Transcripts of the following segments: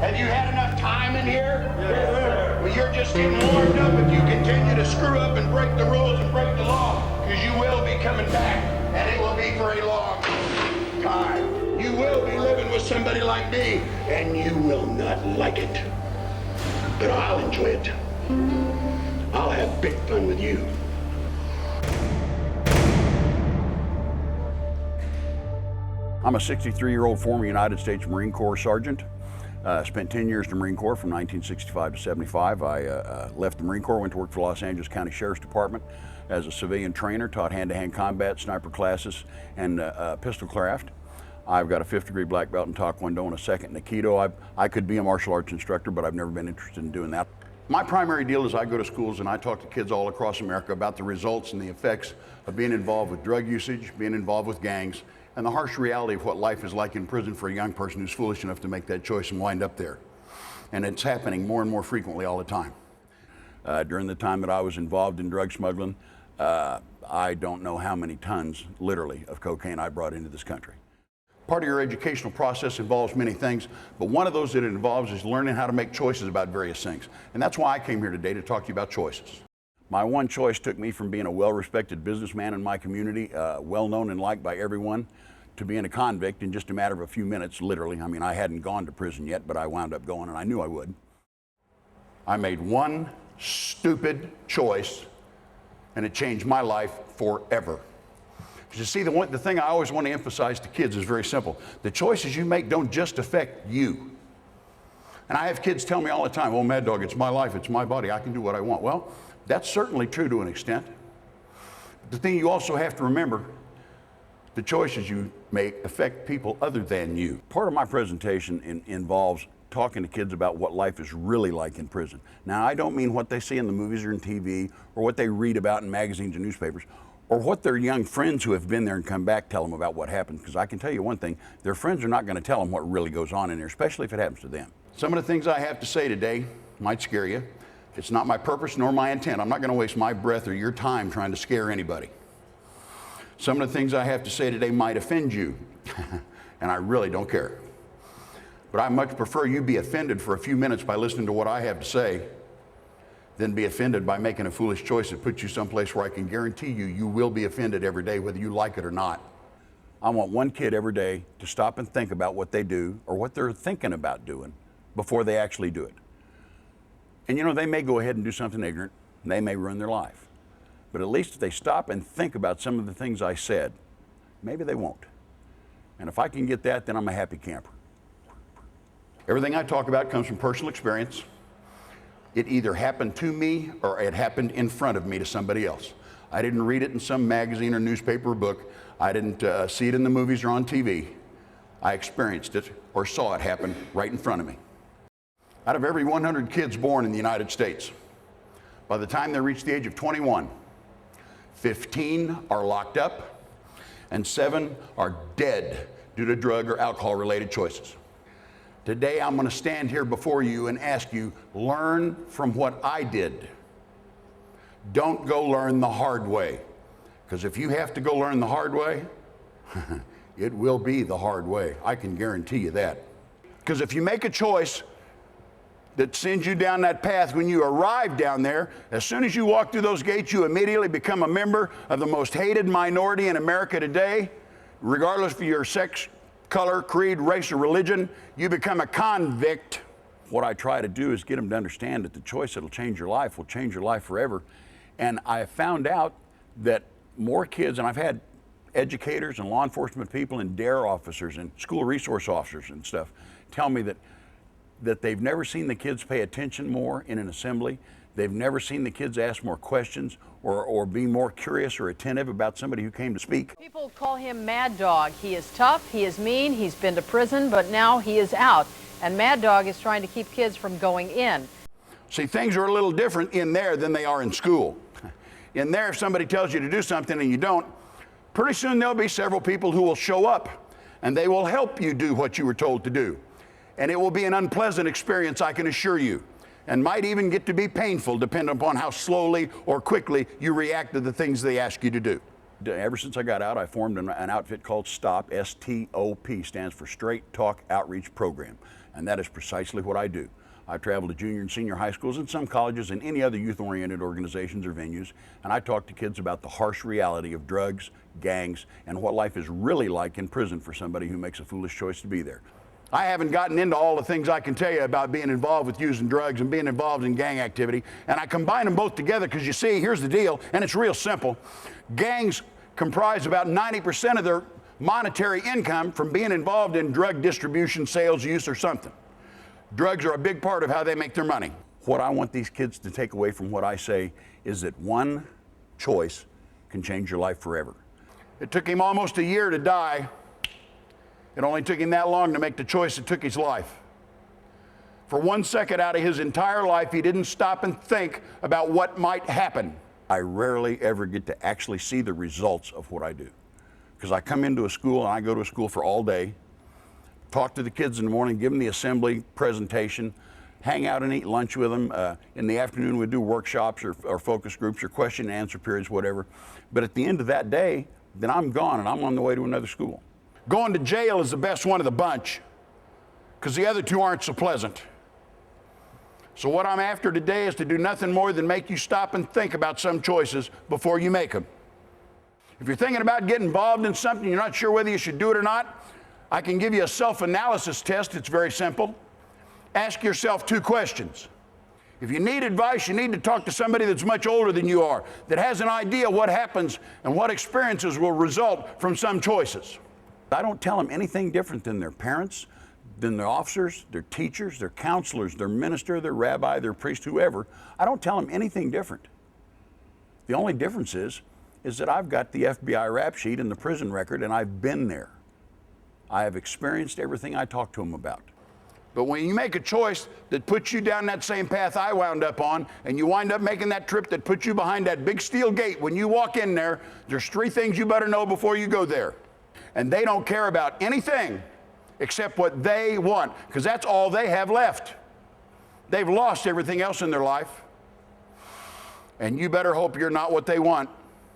Have you had enough time in here? Yes, sir. Well, you're just getting warmed up if you continue to screw up and break the rules and break the law, because you will be coming back, and it will be for a long time. You will be living with somebody like me, and you will not like it. But I'll enjoy it. I'll have big fun with you. I'm a 63-year-old former United States Marine Corps sergeant. Spent 10 years in the Marine Corps from 1965 to 75. I left the Marine Corps, went to work for Los Angeles County Sheriff's Department as a civilian trainer, taught hand-to-hand combat, sniper classes, and pistol craft. I've got a 5th degree black belt in Taekwondo and a 2nd in Aikido. I could be a martial arts instructor, but I've never been interested in doing that. My primary deal is I go to schools and I talk to kids all across America about the results and the effects of being involved with drug usage, being involved with gangs, and the harsh reality of what life is like in prison for a young person who's foolish enough to make that choice and wind up there. And it's happening more and more frequently all the time. During the time that I was involved in drug smuggling, I don't know how many tons, literally, of cocaine I brought into this country. Part of your educational process involves many things, but one of those that it involves is learning how to make choices about various things. And that's why I came here today to talk to you about choices. My one choice took me from being a well-respected businessman in my community, well-known and liked by everyone, to being a convict in just a matter of a few minutes, literally. I mean, I hadn't gone to prison yet, but I wound up going, and I knew I would. I made one stupid choice, and it changed my life forever. You see, the thing I always want to emphasize to kids is very simple. The choices you make don't just affect you. And I have kids tell me all the time, oh, Mad Dog, it's my life, it's my body, I can do what I want. Well, that's certainly true to an extent. The thing you also have to remember, the choices you make affect people other than you. Part of my presentation involves talking to kids about what life is really like in prison. Now, I don't mean what they see in the movies or in TV, or what they read about in magazines and newspapers, or what their young friends who have been there and come back tell them about what happened. Because I can tell you one thing, their friends are not going to tell them what really goes on in there, especially if it happens to them. Some of the things I have to say today might scare you. It's not my purpose nor my intent. I'm not going to waste my breath or your time trying to scare anybody. Some of the things I have to say today might offend you, and I really don't care. But I much prefer you be offended for a few minutes by listening to what I have to say than be offended by making a foolish choice that puts you someplace where I can guarantee you will be offended every day, whether you like it or not. I want one kid every day to stop and think about what they do or what they're thinking about doing before they actually do it. And you know, they may go ahead and do something ignorant, and they may ruin their life. But at least if they stop and think about some of the things I said, maybe they won't. And if I can get that, then I'm a happy camper. Everything I talk about comes from personal experience. It either happened to me or it happened in front of me to somebody else. I didn't read it in some magazine or newspaper or book. I didn't see it in the movies or on TV. I experienced it or saw it happen right in front of me. Out of every 100 kids born in the United States, by the time they reach the age of 21, 15 are locked up and 7 are dead due to drug or alcohol-related choices. Today, I'm going to stand here before you and ask you, learn from what I did. Don't go learn the hard way. Because if you have to go learn the hard way, it will be the hard way. I can guarantee you that. Because if you make a choice that sends you down that path, when you arrive down there, as soon as you walk through those gates, you immediately become a member of the most hated minority in America today, regardless of your sex, color, creed, race, or religion. You become a convict. What I try to do is get them to understand that the choice that'll change your life will change your life forever. And I found out that more kids, and I've had educators and law enforcement people and DARE officers and school resource officers and stuff tell me that they've never seen the kids pay attention more in an assembly. They've never seen the kids ask more questions or be more curious or attentive about somebody who came to speak. People call him Mad Dog. He is tough, he is mean, he's been to prison, but now he is out. And Mad Dog is trying to keep kids from going in. See, things are a little different in there than they are in school. In there, if somebody tells you to do something and you don't, pretty soon there'll be several people who will show up and they will help you do what you were told to do. And it will be an unpleasant experience, I can assure you, and might even get to be painful depending upon how slowly or quickly you react to the things they ask you to do. Ever since I got out, I formed an outfit called STOP, S-T-O-P, stands for Straight Talk Outreach Program. And that is precisely what I do. I travel to junior and senior high schools and some colleges and any other youth-oriented organizations or venues, and I talk to kids about the harsh reality of drugs, gangs, and what life is really like in prison for somebody who makes a foolish choice to be there. I haven't gotten into all the things I can tell you about being involved with using drugs and being involved in gang activity, and I combine them both together because you see, here's the deal, and it's real simple. Gangs comprise about 90% of their monetary income from being involved in drug distribution, sales, use, or something. Drugs are a big part of how they make their money. What I want these kids to take away from what I say is that one choice can change your life forever. It took him almost a year to die. It only took him that long to make the choice that took his life. For 1 second out of his entire life, he didn't stop and think about what might happen. I rarely ever get to actually see the results of what I do. Because I come into a school, and I go to a school for all day, talk to the kids in the morning, give them the assembly presentation, hang out and eat lunch with them. In the afternoon, we do workshops or focus groups or question and answer periods, whatever. But at the end of that day, then I'm gone and I'm on the way to another school. Going to jail is the best one of the bunch because the other two aren't so pleasant. So what I'm after today is to do nothing more than make you stop and think about some choices before you make them. If you're thinking about getting involved in something, you're not sure whether you should do it or not, I can give you a self-analysis test. It's very simple. Ask yourself 2 questions. If you need advice, you need to talk to somebody that's much older than you are, that has an idea what happens and what experiences will result from some choices. I don't tell them anything different than their parents, than their officers, their teachers, their counselors, their minister, their rabbi, their priest, whoever. I don't tell them anything different. The only difference is that I've got the FBI rap sheet and the prison record, and I've been there. I have experienced everything I talk to them about. But when you make a choice that puts you down that same path I wound up on, and you wind up making that trip that puts you behind that big steel gate, when you walk in there, there's 3 things you better know before you go there. And they don't care about anything except what they want, because that's all they have left. They've lost everything else in their life, and you better hope you're not what they want.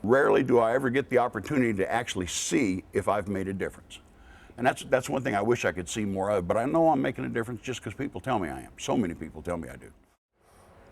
Rarely do I ever get the opportunity to actually see if I've made a difference. And that's one thing I wish I could see more of, but I know I'm making a difference just because people tell me I am. So many people tell me I do.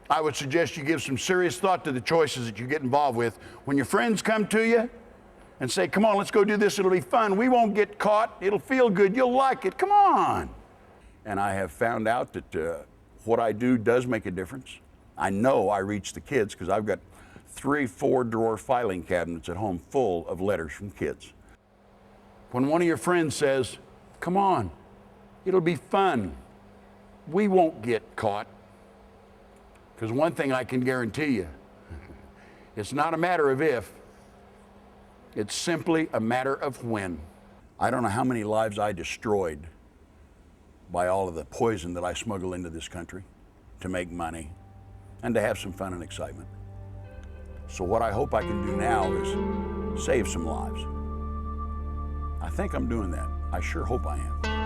I would suggest you give some serious thought to the choices that you get involved with. When your friends come to you and say, come on, let's go do this, it'll be fun, we won't get caught, it'll feel good, you'll like it, come on. And I have found out that what I do does make a difference. I know I reach the kids because I've got 3 4-drawer filing cabinets at home full of letters from kids. When one of your friends says, come on, it'll be fun, we won't get caught. Because one thing I can guarantee you, it's not a matter of if, it's simply a matter of when. I don't know how many lives I destroyed by all of the poison that I smuggle into this country to make money and to have some fun and excitement. So what I hope I can do now is save some lives. I think I'm doing that. I sure hope I am.